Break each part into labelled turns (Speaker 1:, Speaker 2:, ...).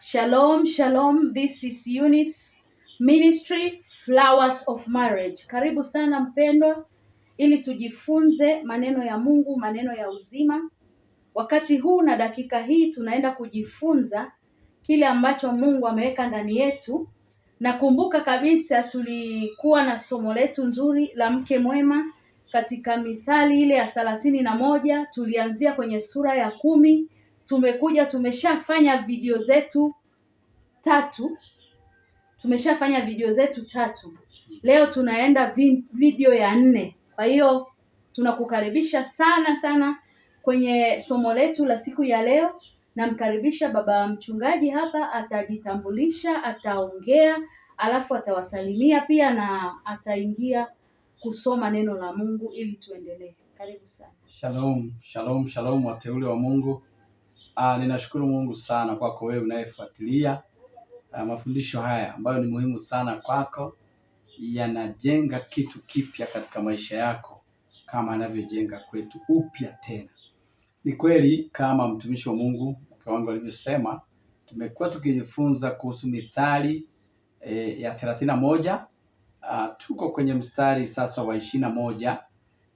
Speaker 1: Shalom, shalom. This is Eunice Ministry, Flowers of Marriage. Karibu sana mpendwa, ili tujifunze maneno ya Mungu, maneno ya uzima. Wakati huu na dakika hii tunaenda kujifunza kile ambacho Mungu ameweka ndani yetu. Nakumbuka kabisa tulikuwa na somo letu nzuri la mke mwema katika Mithali ile ya 31. Tulianzia kwenye sura ya 10. Tumeshafanya video zetu 3. Tumeshafanya video zetu 3. Leo tunaenda video ya 4. Kwa hiyo tunakukaribisha sana kwenye somo letu la siku ya leo. Namkaribisha baba mchungaji hapa, atajitambulisha, ataongea, alafu atawasalimia pia na ataingia kusoma neno la Mungu ili tuendelee. Karibu sana.
Speaker 2: Shalom wateule wa Mungu. Ninashukuru Mungu sana kwako wewe unayefuatilia mafundisho haya ambayo ni muhimu sana kwako. Yanajenga kitu kipya katika maisha yako kama anavyojenga kwetu upya tena. Ni kweli kama mtumishi wa Mungu mke wangu alivyosema, tumekuwa tukijifunza kuhusu Mithali ya 31. Tuko kwenye mstari sasa wa 21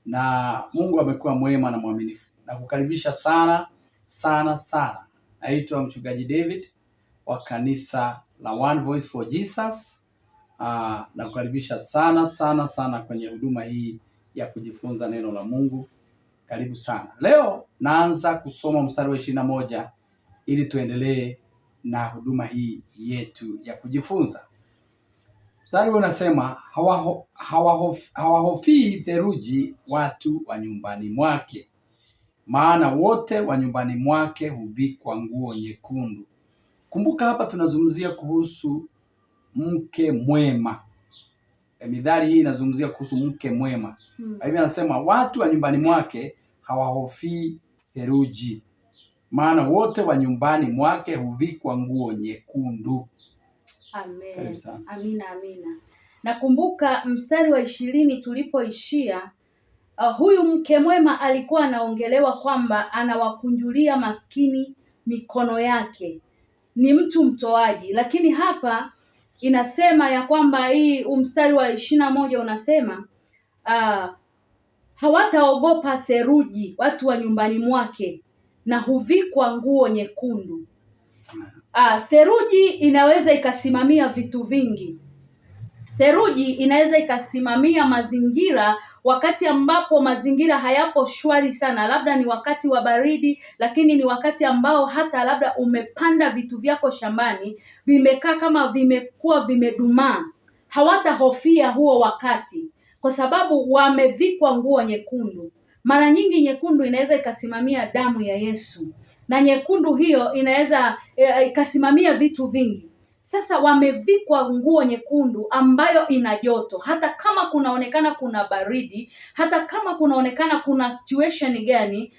Speaker 2: na Mungu amekuwa mwema na mwaminifu. Nakukaribisha sana. Naitwa mchungaji David wa kanisa la One Voice for Jesus. Nakukaribisha sana kwenye huduma hii ya kujifunza neno la Mungu. Karibu sana. Leo naanza kusoma mstari wa 21 ili tuendelee na huduma hii yetu ya kujifunza. Mstari unasema, hawahofii theluji watu wa nyumbani mwake, maana wote wa nyumbani mwake huvikwa nguo nyekundu. Kumbuka hapa tunazungumzia kuhusu mke mwema. Mithali hii inazungumzia kuhusu mke mwema. Kwa hivyo anasema watu wa nyumbani mwake hawahofii theluji, maana wote wa nyumbani mwake huvikwa nguo nyekundu.
Speaker 1: Amen. Amina. Nakumbuka mstari wa 20 tulipoishia. Huyu mke mwema alikuwa anaongelewa kwamba anawakunjulia maskini mikono yake, ni mtu mtoaji. Lakini hapa inasema ya kwamba hii mstari wa 21 unasema hawataogopa theluji watu wa nyumbani mwake na huvikwa nguo nyekundu. Theluji inaweza ikasimamia vitu vingi. Theluji inaweza ikasimamia mazingira wakati ambapo mazingira hayapo shwari sana, labda ni wakati wa baridi, lakini ni wakati ambao hata labda umepanda vitu vyako shambani, vimekaa kama vimekuwa vimedumaa. Hawatahofia huo wakati kwa sababu wamevikwa nguo nyekundu. Mara nyingi nyekundu inaweza ikasimamia damu ya Yesu, na nyekundu hiyo inaweza ikasimamia vitu vingi. Sasa wamevikwa nguo nyekundu ambayo ina joto. Hata kama kunaonekana kuna baridi, hata kama kunaonekana kuna situation gani,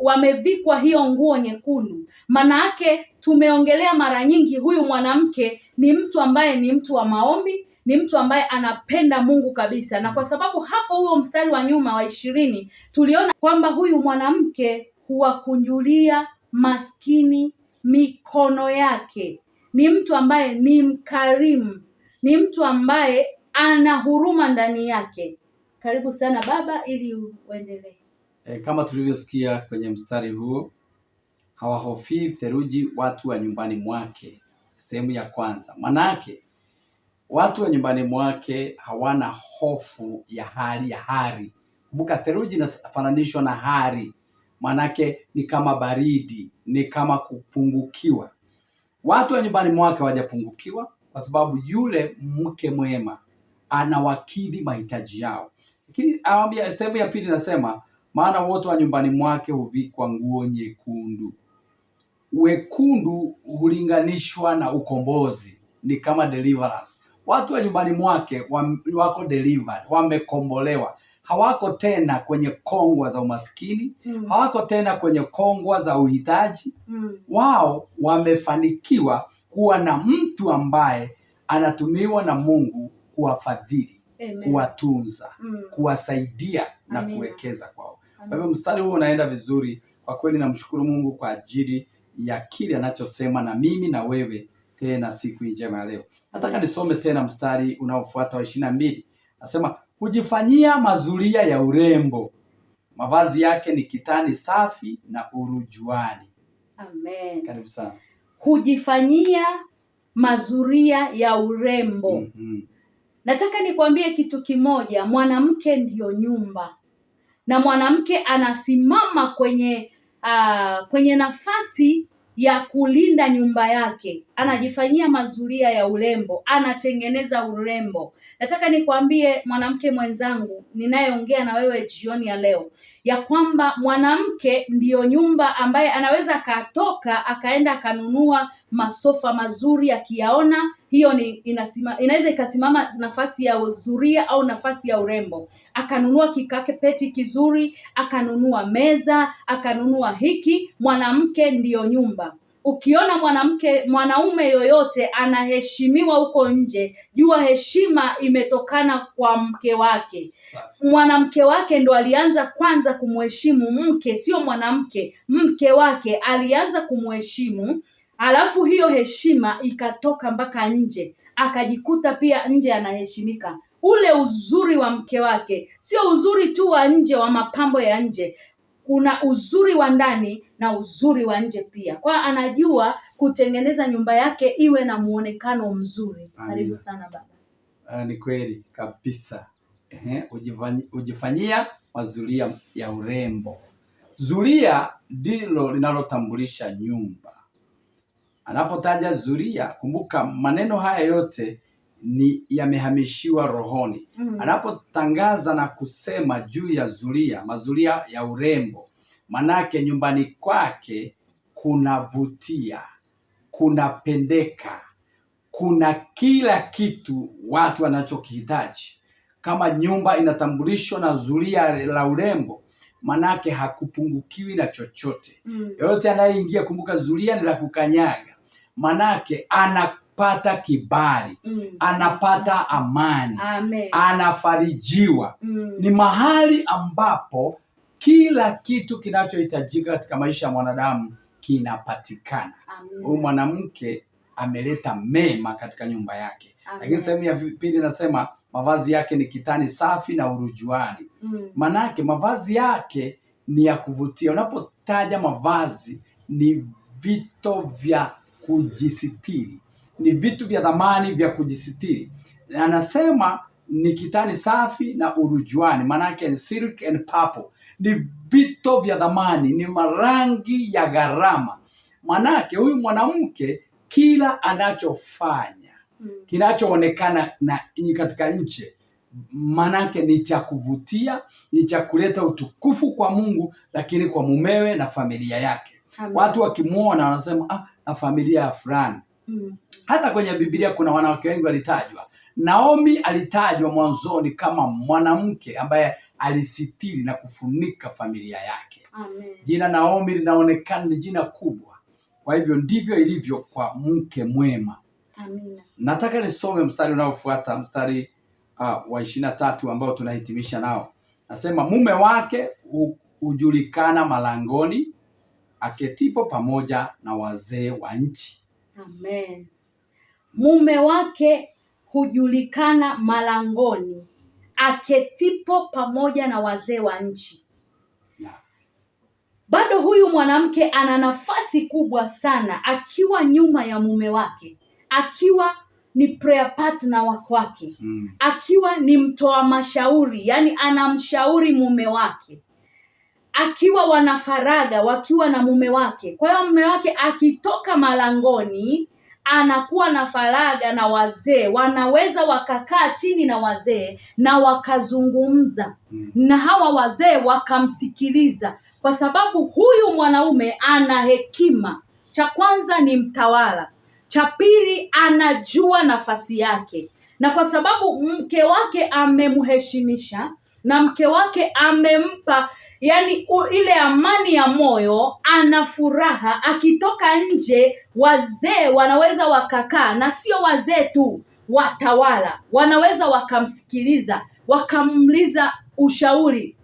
Speaker 1: wamevikwa hiyo nguo nyekundu. Maana yake tumeongelea mara nyingi, huyu mwanamke ni mtu ambaye ni mtu wa maombi, ni mtu ambaye anapenda Mungu kabisa. Na kwa sababu hapo huo mstari wa nyuma wa 20 tuliona kwamba huyu mwanamke huwakunjulia maskini mikono yake. Ni mtu ambaye ni mkarimu, ni mtu ambaye ana huruma ndani yake. Karibu sana baba ili uendelee.
Speaker 2: Kama tulivyosikia kwenye mstari huo, hawahofii theluji watu wa nyumbani mwake, sehemu ya kwanza. Manake watu wa nyumbani mwake hawana hofu ya hali ya hari. Kumbuka theluji inafananishwa na hari. Manake ni kama baridi, ni kama kupungukiwa. Watu wa nyumbani mwake hawajapungukiwa kwa sababu yule mke mwema anawakidhi mahitaji yao. Lakini sehemu ya pili nasema, maana wote wa nyumbani mwake huvikwa nguo nyekundu. Wekundu hulinganishwa na ukombozi, ni kama deliverance. Watu wa nyumbani mwake wako delivered, wamekombolewa. Hawako tena kwenye kongwa za umaskini, hawako tena kwenye kongwa za uhitaji. Wao wamefanikiwa kuwa na mtu ambaye anatumiwa na Mungu kuwafadhili, kuwatunza, kuwasaidia na kuwekeza kwao. Kwa hivyo mstari huu unaenda vizuri. Kwa kweli namshukuru Mungu kwa ajili ya kile anachosema na mimi na wewe tena siku njema ya leo. Nataka nisome tena mstari unaofuata wa 22. Nasema hujifanyia mazulia ya urembo, mavazi yake ni kitani safi na urujuani.
Speaker 1: Amen.
Speaker 2: Karibu sana.
Speaker 1: Hujifanyia mazulia ya urembo. Nataka nikwambie kitu kimoja, mwanamke ndiyo nyumba, na mwanamke anasimama kwenye nafasi ya kulinda nyumba yake. Anajifanyia mazulia ya urembo, anatengeneza urembo. Nataka nikwambie mwanamke mwenzangu ninayeongea na wewe jioni ya leo, ya kwamba mwanamke ndiyo nyumba ambaye anaweza akatoka akaenda akanunua masofa mazuri akiyaona. Hiyo inaweza ikasimama nafasi ya uzuria au nafasi ya urembo. Akanunua kikapeti kizuri, akanunua meza, akanunua hiki. Mwanamke ndiyo nyumba. Ukiona mwanaume yoyote anaheshimiwa huko nje, jua heshima imetokana kwa mke wake. Mwanamke wake ndo alianza kwanza kumheshimu mke, sio mwanamke. Mke wake alianza kumheshimu, alafu hiyo heshima ikatoka mpaka nje, akajikuta pia nje anaheshimika. Ule uzuri wa mke wake sio uzuri tu wa nje wa mapambo ya nje, kuna uzuri wa ndani na uzuri wa nje pia. Kwa anajua kutengeneza nyumba yake iwe na muonekano mzuri. Karibu sana baba.
Speaker 2: Ni kweli kabisa. Hujifanyia mazulia ya urembo. Zulia ndilo linalotambulisha nyumba. Anapotaja zulia, kumbuka maneno haya yote ni yamehamishiwa rohoni. Anapotangaza na kusema juu ya zulia, mazulia ya urembo, manake nyumbani kwake kunavutia, kunapendeka, kuna kila kitu watu wanachokihitaji. Kama nyumba inatambulishwa na zulia la urembo, manake hakupungukiwi na chochote. Yote anayeingia, kumbuka zulia ni la kukanyaga, manake anapata kibali, anapata amani.
Speaker 1: Amen.
Speaker 2: Anafarijiwa. Ni mahali ambapo kila kitu kinachohitajika katika maisha ya mwanadamu kinapatikana. Huyu mwanamke ameleta mema katika nyumba yake. Lakini sehemu ya pili nasema mavazi yake ni kitani safi na urujuani. Manake mavazi yake ni ya kuvutia. Unapotaja mavazi, ni vito vya kujisitiri, ni vitu vya thamani vya kujisitiri. Anasema ni kitani safi na urujuani, manake ni silk and purple. Ni vito vya thamani, ni marangi ya gharama. Manake huyu mwanamke kila anachofanya, kinachoonekana na katika nje, manake ni cha kuvutia, ni cha kuleta utukufu kwa Mungu, lakini kwa mumewe na familia yake. Watu wakimuona wanasema na familia ya fulani. Hata kwenye Biblia kuna wanawake wengi walitajwa. Naomi alitajwa mwanzoni kama mwanamke ambaye alisitiri na kufunika familia yake.
Speaker 1: Amen. Jina
Speaker 2: Naomi linaonekana ni jina kubwa. Kwa hivyo ndivyo ilivyo kwa mke mwema.
Speaker 1: Amina.
Speaker 2: Nataka nisome mstari unaofuata, mstari wa 23 ambao tunahitimisha nao. Nasema mume wake hujulikana malangoni, aketipo pamoja na wazee wa nchi.
Speaker 1: Amen. Mume wake hujulikana malangoni, aketipo pamoja na wazee wa nchi. Bado huyu mwanamke ana nafasi kubwa sana, akiwa nyuma ya mume wake, akiwa ni prayer partner wa kwake, akiwa ni mtoa mashauri, yani anamshauri mume wake, akiwa wanafaraga wakiwa na mume wake. Kwa hiyo mume wake akitoka malangoni anakuwa na faraga na wazee, wanaweza wakakaa chini na wazee na wakazungumza na hawa wazee wakamsikiliza, kwa sababu huyu mwanaume ana hekima. Cha kwanza ni mtawala, cha pili anajua nafasi yake, na kwa sababu mke wake amemheshimisha na mke wake amempa yani ile amani ya moyo, ana furaha. Akitoka nje wazee wanaweza wakakaa, na sio wazee tu, watawala wanaweza wakamsikiliza, wakamuuliza ushauri,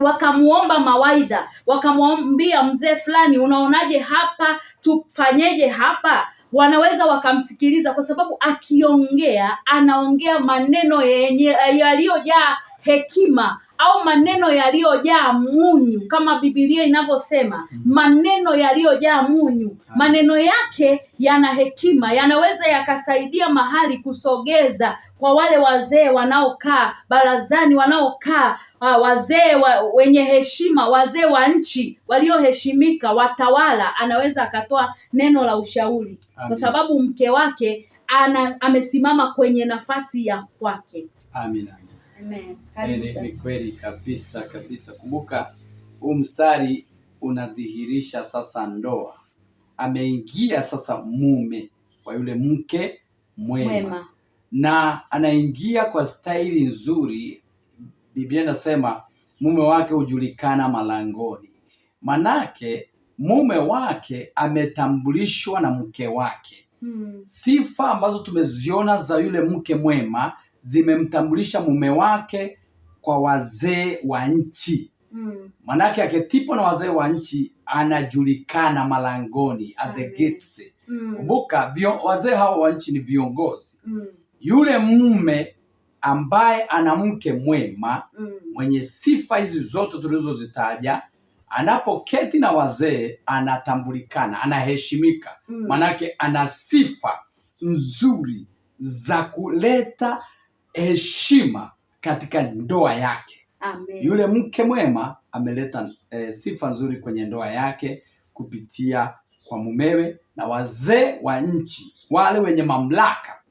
Speaker 1: wakamuomba mawaidha, wakamwambia mzee fulani, unaonaje hapa, tufanyeje hapa, wanaweza wakamsikiliza, kwa sababu akiongea anaongea maneno yaliyojaa hekima au maneno yaliyojaa munyu, kama Biblia inavyosema, maneno yaliyojaa munyu. Maneno yake yana hekima, yanaweza yakasaidia mahali kusogeza kwa wale wazee wanaokaa barazani, wanaokaa wazee wenye heshima, wazee wa nchi walioheshimika, watawala. Anaweza akatoa neno la ushauri. Amen. Kwa sababu mke wake amesimama kwenye nafasi ya kwake.
Speaker 2: Amina.
Speaker 1: Amen.
Speaker 2: Ni kweli kabisa kabisa. Kumbuka huu mstari unadhihirisha sasa ndoa. Ameingia sasa mume kwa yule mke mwema. Na anaingia kwa staili nzuri. Biblia inasema mume wake hujulikana malangoni. Manake mume wake ametambulishwa na mke wake. Sifa ambazo tumeziona za yule mke mwema zimemtambulisha mume wake kwa wazee wa nchi. Manake aketipo na wazee wa nchi anajulikana malangoni, at the gates. Kumbuka wazee hao wa nchi ni viongozi. Yule mume ambaye ana mke mwema mwenye sifa hizi zote tulizozitaja, anapoketi na wazee anatambulikana, anaheshimika. Manake ana sifa nzuri za kuleta heshima katika ndoa yake.
Speaker 1: Amen.
Speaker 2: Yule mke mwema ameleta sifa nzuri kwenye ndoa yake kupitia kwa mumewe, na wazee wa nchi, wale wenye mamlaka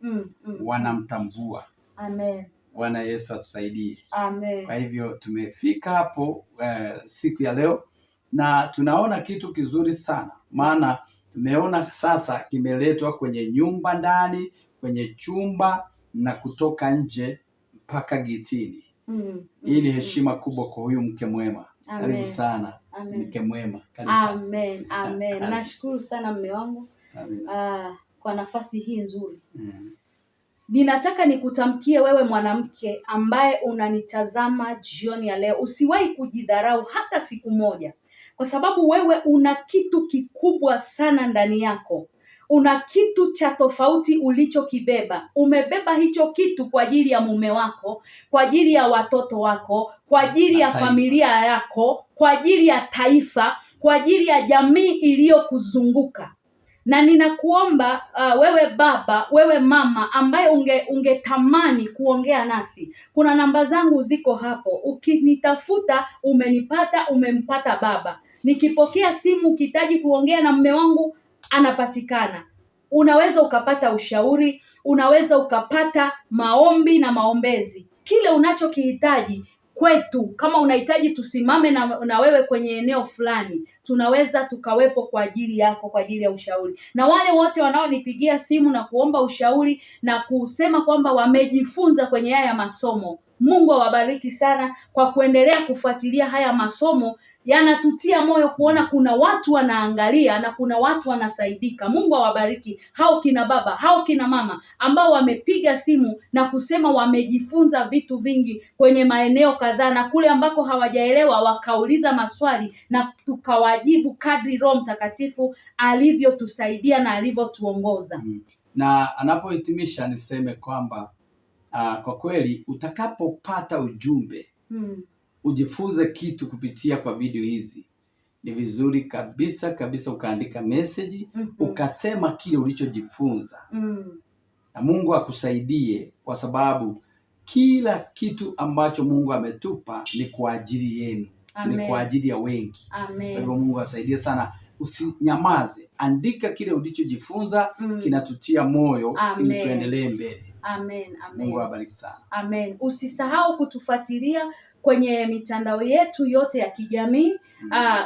Speaker 2: wanamtambua.
Speaker 1: Amen.
Speaker 2: Bwana Yesu atusaidie.
Speaker 1: Amen.
Speaker 2: Kwa hivyo tumefika hapo siku ya leo na tunaona kitu kizuri sana, maana tumeona sasa kimeletwa kwenye nyumba ndani, kwenye chumba na kutoka nje mpaka gitini. Hii ni heshima kubwa kwa huyu mke mwema. Karibu sana. Amen. Mke mwema. Karibu sana.
Speaker 1: Amen. Amen. Nashukuru sana mume wangu kwa nafasi hii nzuri. Ninataka nikutamkie wewe mwanamke ambaye unanitazama jioni ya leo, usiwahi kujidharau hata siku moja, kwa sababu wewe una kitu kikubwa sana ndani yako. Una kitu cha tofauti ulichokibeba. Umebeba hicho kitu kwa ajili ya mume wako, kwa ajili ya watoto wako, kwa ajili ya familia yako, kwa ajili ya taifa, kwa ajili ya jamii iliyokuzunguka. Na ninakuomba wewe baba, wewe mama ambaye ungetamani kuongea nasi, kuna namba zangu ziko hapo. Ukinitafuta umenipata, umempata baba. Nikipokea simu ukihitaji kuongea na mume wangu, anapatikana. Unaweza ukapata ushauri, unaweza ukapata maombi na maombezi, kile unachokihitaji kwetu. Kama unahitaji tusimame na wewe kwenye eneo fulani, tunaweza tukawepo kwa ajili yako, kwa ajili ya ushauri. Na wale wote wanaonipigia simu na kuomba ushauri na kusema kwamba wamejifunza kwenye haya masomo, Mungu awabariki sana kwa kuendelea kufuatilia haya masomo. Yanatutia moyo kuona kuna watu wanaangalia na kuna watu wanasaidika. Mungu awabariki hao kina baba, hao kina mama ambao wamepiga simu na kusema wamejifunza vitu vingi kwenye maeneo kadhaa, na kule ambako hawajaelewa wakauliza maswali na tukawajibu kadri Roho Mtakatifu alivyotusaidia na alivyotuongoza.
Speaker 2: Na anapohitimisha niseme kwamba kwa kweli utakapopata ujumbe ujifunze kitu kupitia kwa video hizi, ni vizuri kabisa kabisa ukaandika message, ukasema kile ulichojifunza. Na Mungu akusaidie, kwa sababu kila kitu ambacho Mungu ametupa ni kwa ajili yenu. Amen. Ni kwa ajili ya wengi.
Speaker 1: Amen.
Speaker 2: Kwa hivyo Mungu asaidie sana, usinyamaze, andika kile ulichojifunza. Kinatutia moyo. Amen. Ili tuendelee mbele.
Speaker 1: Amen. Amen.
Speaker 2: Mungu awabariki sana.
Speaker 1: Amen. Usisahau kutufuatilia kwenye mitandao yetu yote ya kijamii.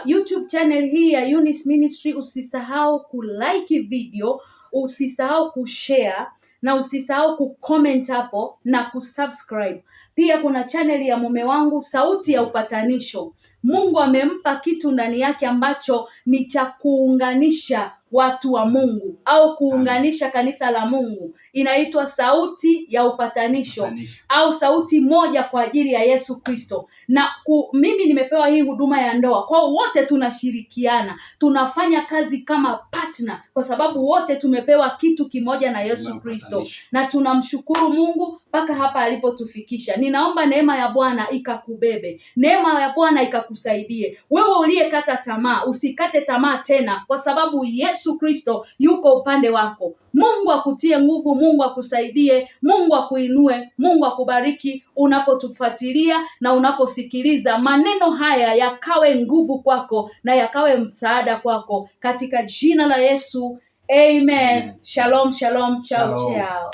Speaker 1: YouTube channel hii ya Eunice Ministry, usisahau kulike video, usisahau kushare na usisahau kucomment hapo na kusubscribe. Pia kuna channel ya mume wangu, Sauti ya Upatanisho. Mungu amempa kitu ndani yake ambacho ni cha kuunganisha watu wa Mungu au kuunganisha kanisa la Mungu. inaitwa sauti ya upatanisho. Au sauti moja kwa ajili ya Yesu Kristo. Na mimi nimepewa hii huduma ya ndoa, kwa wote tunashirikiana, tunafanya kazi kama partner, kwa sababu wote tumepewa kitu kimoja na Yesu Kristo, na tunamshukuru Mungu mpaka hapa alipotufikisha. Ninaomba neema ya Bwana ikakubebe, neema ya Bwana ikakusaidie. Wewe uliyekata tamaa, usikate tamaa tena, kwa sababu Yesu Kristo yuko upande wako. Mungu akutie nguvu, Mungu akusaidie, Mungu akuinue, Mungu akubariki unapotufuatilia na unaposikiliza. Maneno haya yakawe nguvu kwako na yakawe msaada kwako, katika jina la Yesu. Amen. Shalom, shalom, chao chao.